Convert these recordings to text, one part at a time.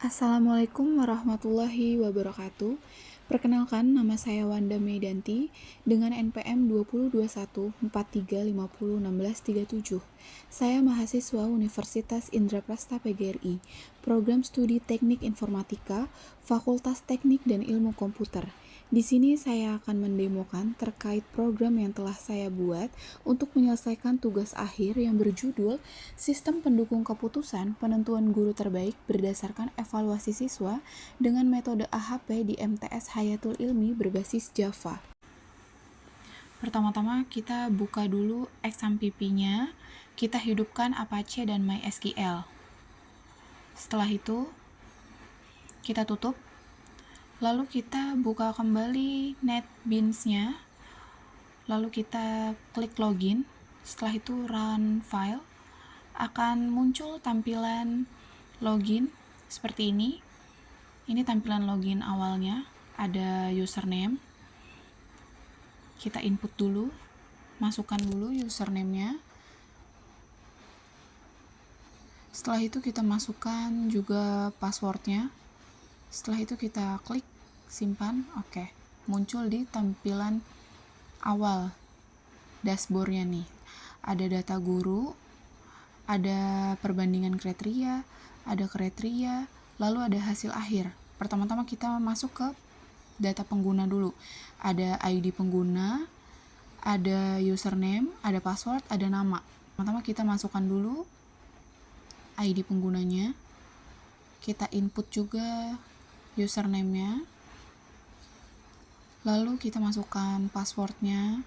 Assalamualaikum warahmatullahi wabarakatuh. Perkenalkan, nama saya Wanda Meidanti dengan NPM 202143501637. Saya mahasiswa Universitas Indraprasta PGRI, Program Studi Teknik Informatika, Fakultas Teknik dan Ilmu Komputer. Di sini saya akan mendemokan terkait program yang telah saya buat untuk menyelesaikan tugas akhir yang berjudul Sistem Pendukung Keputusan Penentuan Guru Terbaik berdasarkan evaluasi siswa dengan metode AHP di MTS Hayatul Ilmi berbasis Java. Pertama-tama kita buka dulu XAMPP-nya, kita hidupkan Apache dan MySQL. Setelah itu, kita tutup. Lalu kita buka kembali NetBeans-nya, lalu kita klik login. Setelah itu run file, akan muncul tampilan login seperti ini. Ini tampilan login awalnya, ada username. Kita input dulu, masukkan dulu username-nya. Setelah itu kita masukkan juga password-nya. Setelah itu kita klik simpan. Oke. Muncul di tampilan awal dashboard-nya nih. Ada data guru, ada perbandingan kriteria, ada kriteria, lalu ada hasil akhir. Pertama-tama kita masuk ke data pengguna dulu. Ada ID pengguna, ada username, ada password, ada nama. Pertama kita masukkan dulu ID penggunanya. Kita input juga username-nya. Lalu kita masukkan password-nya.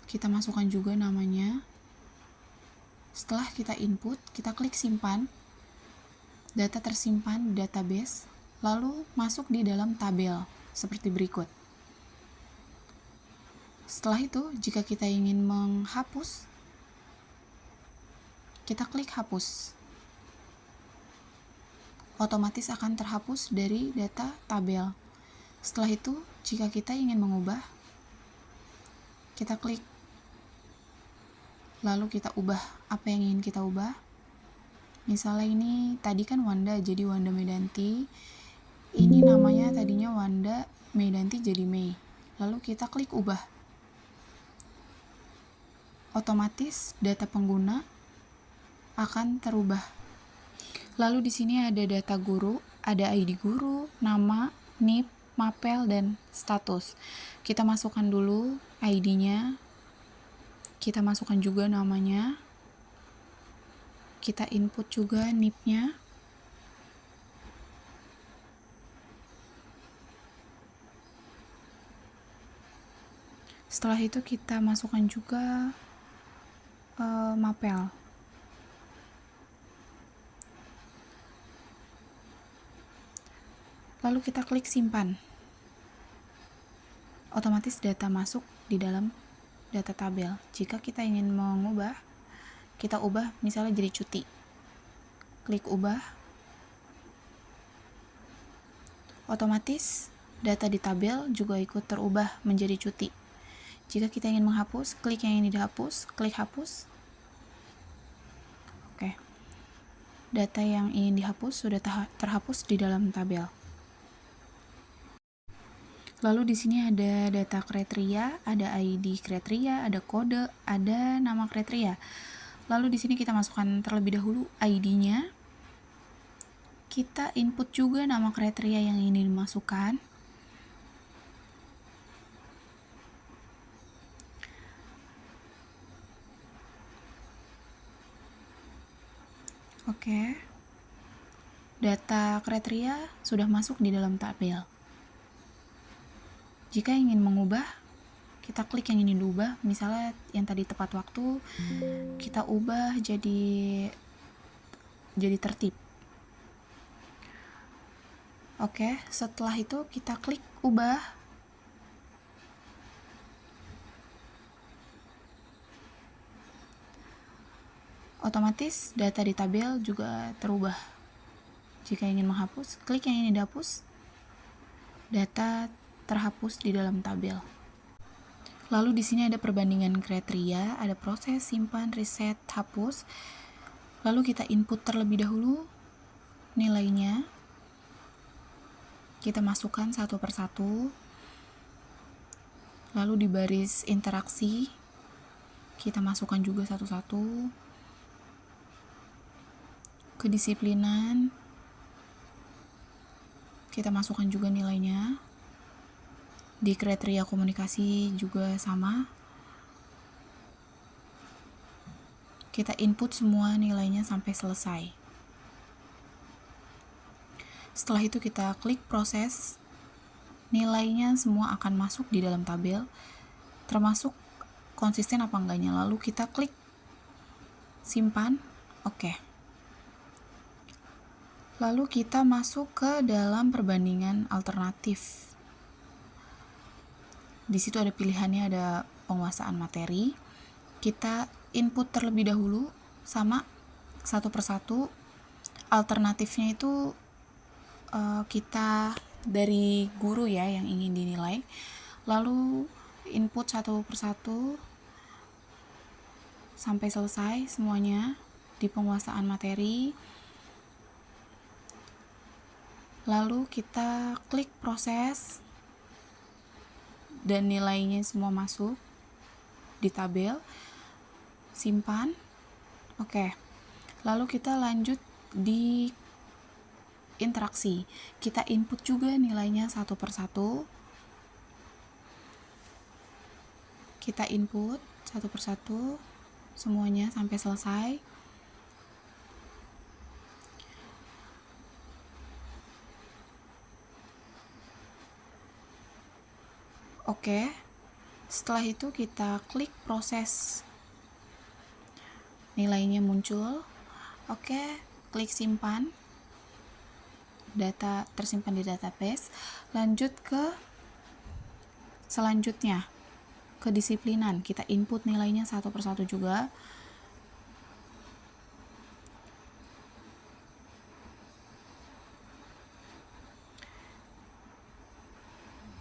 Kita masukkan juga namanya. Setelah kita input, kita klik simpan. Data tersimpan di database, lalu masuk di dalam tabel seperti berikut. Setelah itu, jika kita ingin menghapus, kita klik hapus. Otomatis akan terhapus dari data tabel. Setelah itu, jika kita ingin mengubah, kita klik, lalu kita ubah apa yang ingin kita ubah. Misalnya ini tadi kan Wanda, jadi Wanda Meidanti. Ini namanya tadinya Wanda Meidanti jadi Mei. Lalu kita klik ubah. Otomatis data pengguna akan terubah. Lalu di sini ada data guru, ada ID guru, nama, NIP, mapel, dan status. Kita masukkan dulu ID-nya. Kita masukkan juga namanya. Kita input juga NIP-nya. Setelah itu kita masukkan juga mapel. Lalu kita klik simpan. Otomatis data masuk di dalam data tabel. Jika kita ingin mengubah, kita ubah misalnya jadi cuti. Klik ubah. Otomatis data di tabel juga ikut terubah menjadi cuti. Jika kita ingin menghapus, klik yang ini dihapus, klik hapus. Oke. Data yang ingin dihapus sudah terhapus di dalam tabel. Lalu di sini ada data kriteria, ada ID kriteria, ada kode, ada nama kriteria. Lalu di sini kita masukkan terlebih dahulu ID-nya. Kita input juga nama kriteria yang ingin dimasukkan. Oke. Data kriteria sudah masuk di dalam tabel. Jika ingin mengubah, kita klik yang ini diubah. Misalnya yang tadi tepat waktu, kita ubah jadi tertib. Oke, setelah itu kita klik ubah. Otomatis data di tabel juga terubah. Jika ingin menghapus, klik yang ini dihapus. Data terhapus di dalam tabel. Lalu di sini ada perbandingan kriteria, ada proses, simpan, reset, hapus. Lalu kita input terlebih dahulu nilainya, kita masukkan satu persatu. Lalu di baris interaksi kita masukkan juga satu-satu. Kedisiplinan kita masukkan juga nilainya. Di kriteria komunikasi juga sama. Kita input semua nilainya sampai selesai. Setelah itu kita klik proses. Nilainya semua akan masuk di dalam tabel, termasuk konsisten apa enggaknya. Lalu kita klik simpan, oke. Lalu kita masuk ke dalam perbandingan alternatif. Di situ ada pilihannya, ada penguasaan materi. Kita input terlebih dahulu sama satu persatu. Alternatifnya itu kita dari guru ya yang ingin dinilai. Lalu input satu persatu sampai selesai semuanya di penguasaan materi. Lalu kita klik proses dan nilainya semua masuk di tabel. Simpan. Oke. Lalu kita lanjut di interaksi. Kita input juga nilainya satu persatu. Kita input satu persatu semuanya sampai selesai. Oke. Setelah itu kita klik proses. Nilainya muncul. Oke, klik simpan. Data tersimpan di database. Lanjut ke selanjutnya, kedisiplinan. Kita input nilainya satu persatu juga.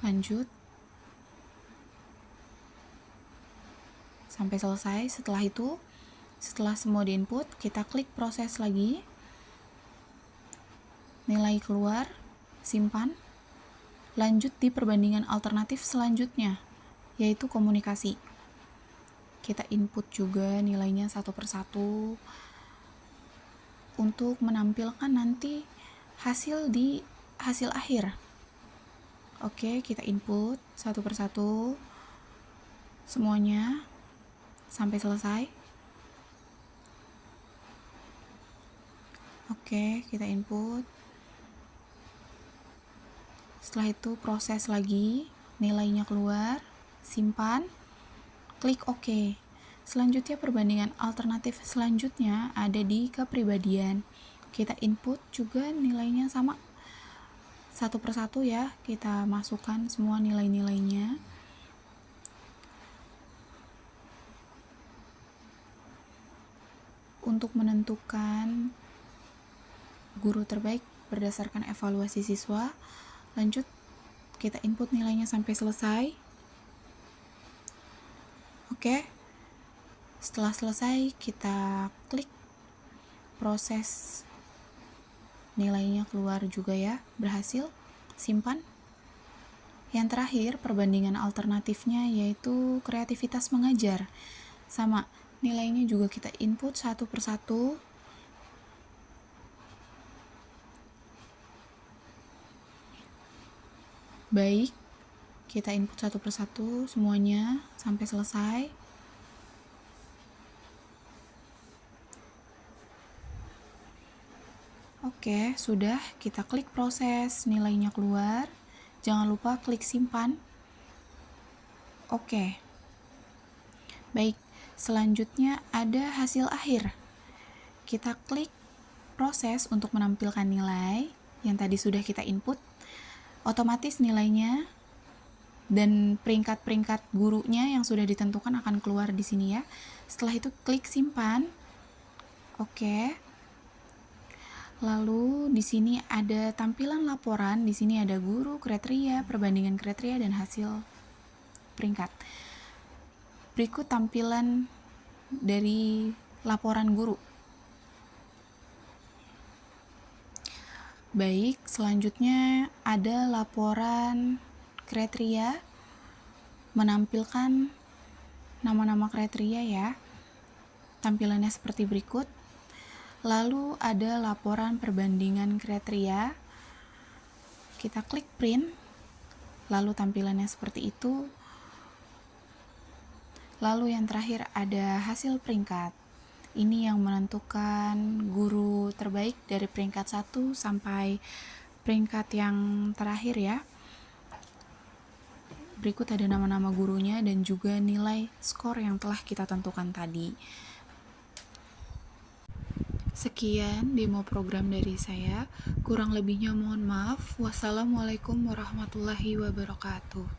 Lanjut sampai selesai. Setelah itu, setelah semua diinput, kita klik proses lagi. Nilai keluar, simpan. Lanjut di perbandingan alternatif selanjutnya, yaitu komunikasi. Kita input juga nilainya satu persatu untuk menampilkan nanti hasil di hasil akhir. Oke, kita input satu persatu semuanya sampai selesai. Oke, kita input. Setelah itu proses lagi, nilainya keluar, simpan, klik OK. Selanjutnya perbandingan alternatif selanjutnya ada di kepribadian. Kita input juga nilainya sama satu persatu ya, kita masukkan semua nilai-nilainya. Untuk menentukan guru terbaik berdasarkan evaluasi siswa, lanjut kita input nilainya sampai selesai. Oke. Setelah selesai kita klik proses, nilainya keluar juga ya, berhasil, simpan. Yang terakhir perbandingan alternatifnya yaitu kreativitas mengajar. Sama, nilainya juga kita input satu persatu. Baik, kita input satu persatu semuanya sampai selesai. Oke, sudah, kita klik proses, nilainya keluar. Jangan lupa klik simpan. Oke. Baik, selanjutnya ada hasil akhir. Kita klik proses untuk menampilkan nilai yang tadi sudah kita input. Otomatis nilainya dan peringkat-peringkat gurunya yang sudah ditentukan akan keluar di sini ya. Setelah itu klik simpan. Oke. Lalu di sini ada tampilan laporan. Di sini ada guru, kriteria, perbandingan kriteria dan hasil peringkat. Berikut tampilan dari laporan guru. Baik, selanjutnya ada laporan kriteria, menampilkan nama-nama kriteria ya. Tampilannya seperti berikut. Lalu ada laporan perbandingan kriteria. Kita klik print, lalu tampilannya seperti itu. Lalu yang terakhir ada hasil peringkat. Ini yang menentukan guru terbaik dari peringkat 1 sampai peringkat yang terakhir ya. Berikut ada nama-nama gurunya dan juga nilai skor yang telah kita tentukan tadi. Sekian demo program dari saya. Kurang lebihnya mohon maaf. Wassalamualaikum warahmatullahi wabarakatuh.